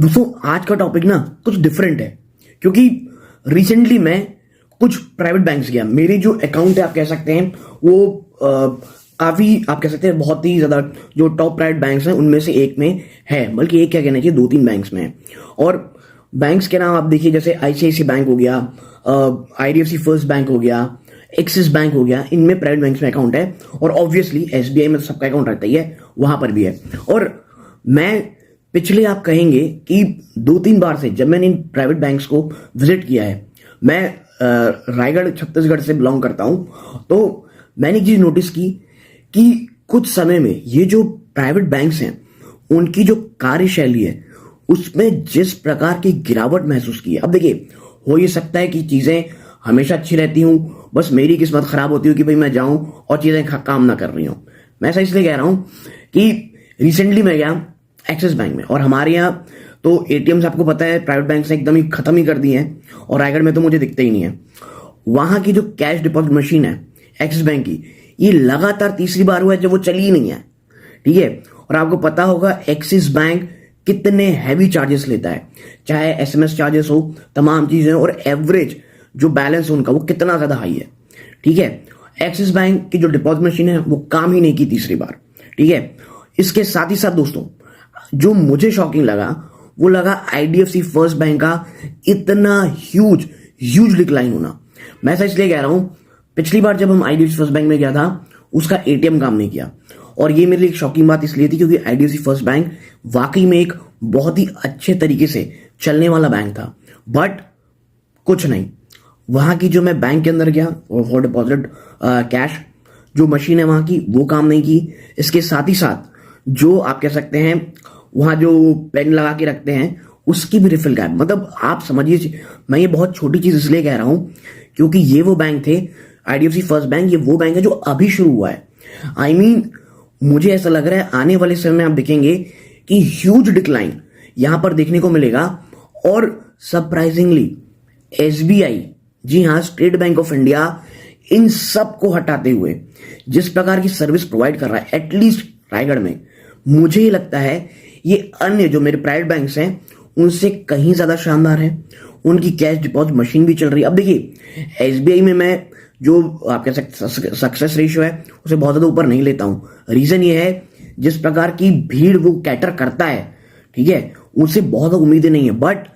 दोस्तों आज का टॉपिक ना कुछ डिफरेंट है क्योंकि रिसेंटली मैं कुछ प्राइवेट बैंक्स गया। मेरी जो अकाउंट है आप कह सकते हैं वो काफी आप कह सकते हैं बहुत ही ज्यादा जो टॉप प्राइवेट बैंक्स हैं उनमें से एक में है, बल्कि एक क्या कहना चाहिए 2-3 बैंक्स में है। और बैंक्स के नाम आप देखिए जैसे आईसीआईसी बैंक हो गया, आईडीएफसी फर्स्ट बैंक हो गया, एक्सिस बैंक हो गया, इनमें प्राइवेट बैंक्स में अकाउंट है। और ऑब्वियसली एसबीआई में तो सबका अकाउंट रहता ही है, वहां पर भी है। और मैं पिछले आप कहेंगे कि 2-3 बार से जब मैंने इन प्राइवेट बैंक्स को विजिट किया है, मैं रायगढ़ छत्तीसगढ़ से बिलोंग करता हूं, तो मैंने एक चीज नोटिस की कि कुछ समय में ये जो प्राइवेट बैंक्स हैं उनकी जो कार्यशैली है उसमें जिस प्रकार की गिरावट महसूस की है। अब देखिए, हो ये सकता है कि चीजें हमेशा अच्छी रहती हूं, बस मेरी किस्मत खराब होती हो कि भाई मैं जाऊं और चीजें काम ना कर रही हूं। मैं ऐसा इसलिए कह रहा हूं कि रिसेंटली मैं गया एक्सिस बैंक में, और हमारे यहाँ तो एटीएम्स आपको पता है प्राइवेट बैंक ने एकदम ही खत्म ही कर दिए हैं, और रायगढ़ में तो मुझे दिखते ही नहीं है। वहां की जो कैश डिपॉजिट मशीन है एक्सिस बैंक की, ये लगातार तीसरी बार हुआ है जब वो चली ही नहीं है, ठीक है। और आपको पता होगा एक्सिस बैंक कितने हैवी चार्जेस लेता है, चाहे एसएमएस चार्जेस हो, तमाम चीजें, और एवरेज जो बैलेंस है उनका वो कितना ज्यादा हाई है, ठीक है। एक्सिस बैंक की जो डिपॉजिट मशीन है वो काम ही नहीं की तीसरी बार, ठीक है। इसके साथ ही साथ दोस्तों जो मुझे शॉकिंग लगा वो लगा आईडीएफसी फर्स्ट बैंक का इतना ह्यूज डिक्लाइन होना। मैं ऐसा इसलिए कह रहा हूं, पिछली बार जब हम आईडीएफसी फर्स्ट बैंक में गया था उसका एटीएम काम नहीं किया, और ये मेरे लिए एक शॉकिंग बात इसलिए थी क्योंकि आईडीएफसी फर्स्ट बैंक वाकई में एक बहुत ही अच्छे तरीके से चलने वाला बैंक था, बट कुछ नहीं। वहां की जो मैं बैंक के अंदर गया फॉर डिपॉजिट कैश जो मशीन है वहां की वो काम नहीं की। इसके साथ ही साथ जो आप कह सकते हैं वहां जो पेन लगा के रखते हैं उसकी भी रिफिल गायब। मतलब आप समझिए, मैं ये बहुत छोटी चीज इसलिए कह रहा हूं क्योंकि ये वो बैंक थे, आईडीएफसी फर्स्ट बैंक ये वो बैंक है जो अभी शुरू हुआ है। आई मीन मुझे ऐसा लग रहा है आने वाले समय में आप देखेंगे कि ह्यूज डिक्लाइन यहां पर देखने को मिलेगा। और सरप्राइजिंगली एसबीआई, जी हां, स्टेट बैंक ऑफ इंडिया, इन सब को हटाते हुए जिस प्रकार की सर्विस प्रोवाइड कर रहा है एटलीस्ट रायगढ़ में, मुझे ही लगता है ये अन्य जो मेरे प्राइवेट बैंक्स हैं उनसे कहीं ज्यादा शानदार है। उनकी कैश डिपॉजिट मशीन भी चल रही है। अब देखिए एसबीआई में मैं जो आप कह सकते सक्सेस रेशियो है उसे बहुत ज्यादा ऊपर नहीं लेता हूं। रीजन ये है जिस प्रकार की भीड़ वो कैटर करता है, ठीक है, उनसे बहुत उम्मीदें नहीं है, but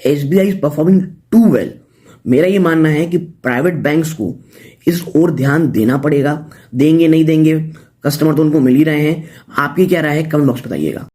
SBI is performing too well. मेरा ये मानना है कि प्राइवेट बैंक्स को इस ओर ध्यान देना पड़ेगा। देंगे नहीं देंगे, कस्टमर तो उनको मिल ही रहे हैं। आपकी क्या राय है, कमेंट बॉक्स बताइएगा।